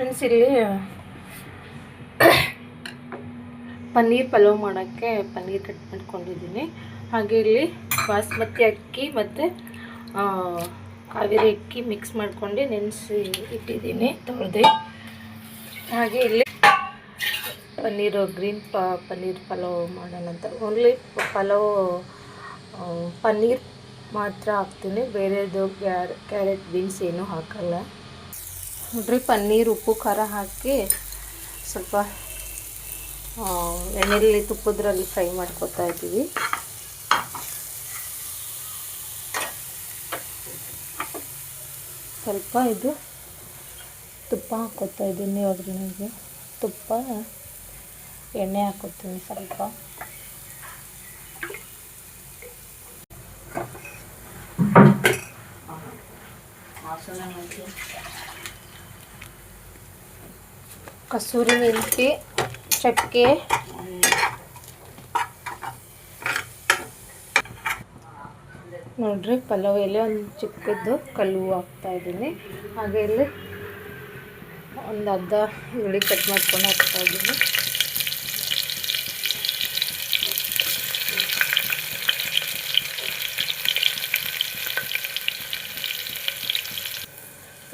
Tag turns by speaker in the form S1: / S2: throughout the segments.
S1: Friends, ಇಲ್ಲಿ ಪನ್ನೀರ್ ಪಲಾವ್ ಮಾಡೋಕ್ಕೆ paneer cut ಮಾಡ್ಕೊಂಡಿದ್ದೀನಿ. ಹಾಗೆ ಇಲ್ಲಿ ಬಾಸ್ಮತಿ ಅಕ್ಕಿ ಮತ್ತು ಕಾವೇರಿ ಅಕ್ಕಿ ಮಿಕ್ಸ್ ಮಾಡ್ಕೊಂಡು ನೆನೆಸಿ ಇಟ್ಟಿದ್ದೀನಿ, ತೊಳೆದು. ಹಾಗೆ ಇಲ್ಲಿ ಗ್ರೀನ್ ಪನ್ನೀರ್ ಪಲಾವ್ ಮಾಡೋಣ ಅಂತ ಓನ್ಲಿ ಪಲಾವ್ ಪನ್ನೀರ್ ಮಾತ್ರ ಹಾಕ್ತೀನಿ, ಬೇರೆದು ಕ್ಯಾರೆಟ್ ಬೀನ್ಸ್ ಏನೂ ಹಾಕಲ್ಲ. ನೋಡ್ರಿ, ಪನ್ನೀರ್ ಉಪ್ಪು ಖಾರ ಹಾಕಿ ಸ್ವಲ್ಪ ಎಣ್ಣೆಯಲ್ಲಿ ತುಪ್ಪದ್ರಲ್ಲಿ ಫ್ರೈ ಮಾಡ್ಕೊತಾ ಇದ್ದೀವಿ. ಸ್ವಲ್ಪ ಇದು ತುಪ್ಪ ಹಾಕ್ಕೊತಾ ಇದ್ದೀನಿ. ಒಗ್ಗರಣೆಗೆ ತುಪ್ಪ ಎಣ್ಣೆ ಹಾಕ್ಕೊತೀನಿ ಸ್ವಲ್ಪ. ಕಸೂರಿ ಮೆಂತಿ, ಚಕ್ಕೆ, ನೋಡ್ರಿ ಪಲಾವ್ ಎಲೆ ಒಂದು ಚಿಕ್ಕದ್ದು ಕಲ್ಲು ಹಾಕ್ತಾಯಿದ್ದೀನಿ. ಹಾಗೆ ಇಲ್ಲಿ ಒಂದು ಅರ್ಧ ಈರುಳ್ಳಿ ಕಟ್ ಮಾಡ್ಕೊಂಡು ಹಾಕ್ತಾಯಿದ್ದೀನಿ.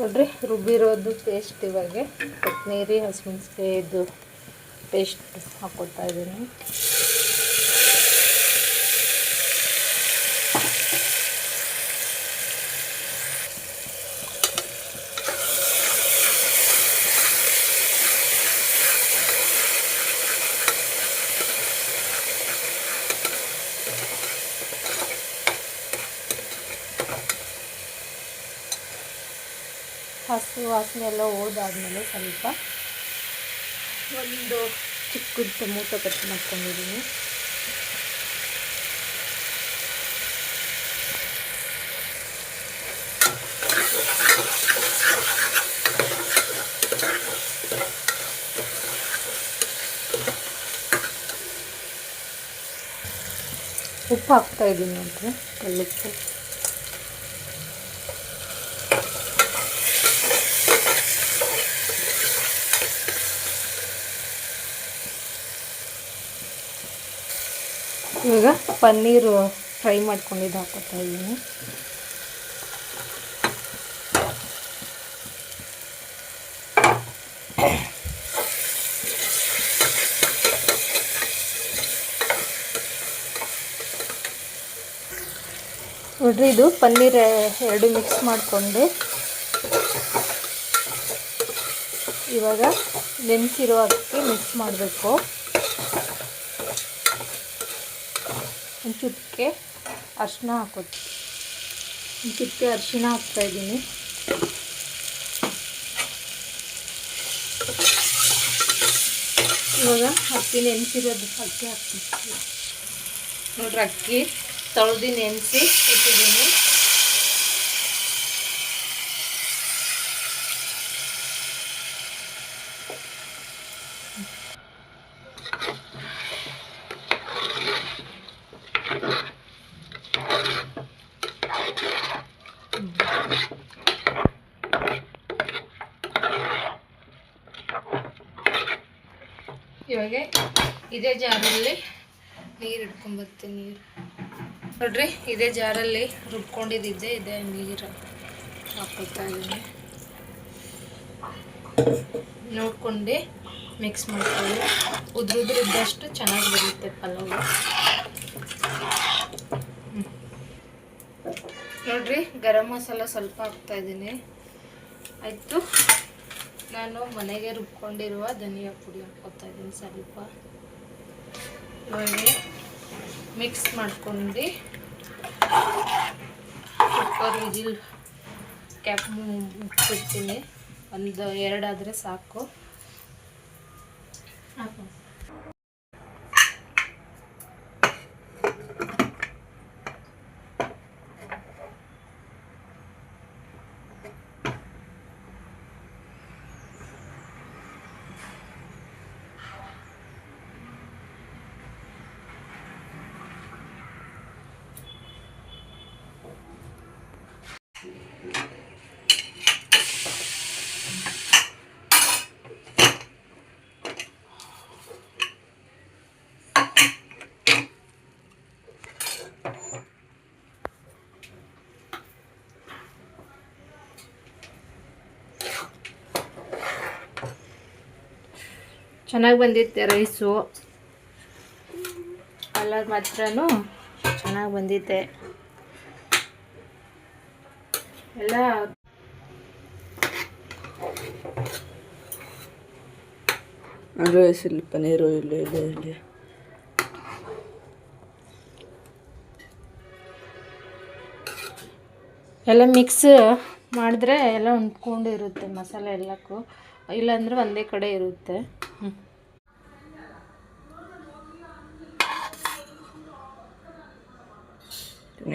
S1: ನೋಡ್ರಿ, ರುಬ್ಬಿರೋದು ಪೇಸ್ಟ್ ಇವಾಗ ಕೊತ್ತಂಬರಿ ಹಸಿಮೆಣಸಿನಕಾಯಿದು ಪೇಸ್ಟ್ ಹಾಕ್ಕೊಳ್ತಾ ಇದ್ದೀನಿ. ಹಸಿ ವಾಸನೆ ಎಲ್ಲ ಹೋದಾದ್ಮೇಲೆ ಸ್ವಲ್ಪ ಒಂದು ಚಿಕ್ಕದು ಟೊಮೊಟೊ ಕಟ್ ಮಾಡ್ಕೊಂಡಿದ್ದೀನಿ. ಉಪ್ಪು ಹಾಕ್ತಾಯಿದ್ದೀನಿ ನೋಡ್ರಿ, ಕಲ್ಲುಪ್ಪು. ಇವಾಗ ಪನ್ನೀರು ಫ್ರೈ ಮಾಡ್ಕೊಂಡಿದ್ದು ಹಾಕೋತಾ ಇದ್ದೀನಿ. ನೋಡ್ರಿ, ಇದು ಪನ್ನೀರ್ ಎರಡು ಮಿಕ್ಸ್ ಮಾಡಿಕೊಂಡು ಇವಾಗ ನೆನೆಸಿರೋ ಅಕ್ಕಿ ಮಿಕ್ಸ್ ಮಾಡಬೇಕು. ಒಂದು ಚುಟ್ಕೆ ಅರಿಶಿನ ಹಾಕೋದು, ಒಂದು ಚುಟ್ಕೆ ಅರಿಶಿನ ಹಾಕ್ತಾಯಿದ್ದೀನಿ. ಇವಾಗ ಅಕ್ಕಿ ನೆನೆಸಿರೋದು ಅಕ್ಕಿ ಹಾಕ್ತೀನಿ. ನೋಡ್ರಿ, ಅಕ್ಕಿ ತೊಳೆದು ನೆನೆಸಿ ಇಟ್ಟಿದ್ದೀನಿ. ಇವಾಗ ಇದೇ ಜಾರಲ್ಲಿ ನೀರು ಇಟ್ಕೊಂಬರ್ತೀನಿ. ನೀರು ನೋಡ್ರಿ, ಇದೇ ಜಾರಲ್ಲಿ ರುಬ್ಕೊಂಡಿದ್ದಿದ್ದೆ ಇದೇ ನೀರು ಹಾಕ್ಕೊತಾ ಇದ್ದೀನಿ. ನೋಡ್ಕೊಂಡು ಮಿಕ್ಸ್ ಮಾಡ್ಕೊಳ್ಳಿ. ಉದ್ರಿದ್ದಷ್ಟು ಚೆನ್ನಾಗಿ ಬರುತ್ತೆ ಪಲಾವ್. ನೋಡ್ರಿ, ಗರಂ ಮಸಾಲ ಸ್ವಲ್ಪ ಹಾಕ್ತಾಯಿದ್ದೀನಿ. ಆಯಿತು, ನಾನು ಮನೆಗೆ ರುಬ್ಕೊಂಡಿರುವ ಧನಿಯಾ ಪುಡಿ ಹಾಕ್ಕೊತಾ ಇದ್ದೀನಿ ಸ್ವಲ್ಪ. ಇವಾಗ ಮಿಕ್ಸ್ ಮಾಡ್ಕೊಂಡು ಕುಕ್ಕರ್ ವಿಜಿಲ್ ಕ್ಯಾಪ್ ಮುಚ್ಚಿಡ್ತೀನಿ. ಒಂದು ಎರಡಾದರೆ ಸಾಕು. ಚೆನ್ನಾಗಿ ಬಂದಿತ್ತೆ ರೈಸು. ಕಲರ್ ಮಾತ್ರ ಚೆನ್ನಾಗಿ ಬಂದಿದೆ ಎಲ್ಲ.
S2: ರೈಸಲ್ಲಿ ಪನ್ನೀರು ಇಲ್ಲಿ
S1: ಎಲ್ಲ ಮಿಕ್ಸ್ ಮಾಡಿದ್ರೆ ಎಲ್ಲ ಹೊಂದ್ಕೊಂಡು ಇರುತ್ತೆ ಮಸಾಲೆ ಎಲ್ಲಕ್ಕೂ, ಇಲ್ಲಾಂದ್ರೆ ಒಂದೇ ಕಡೆ ಇರುತ್ತೆ.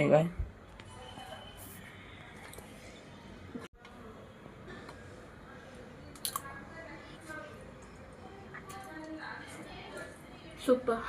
S2: ಈಗ
S1: ಸೂಪರ್.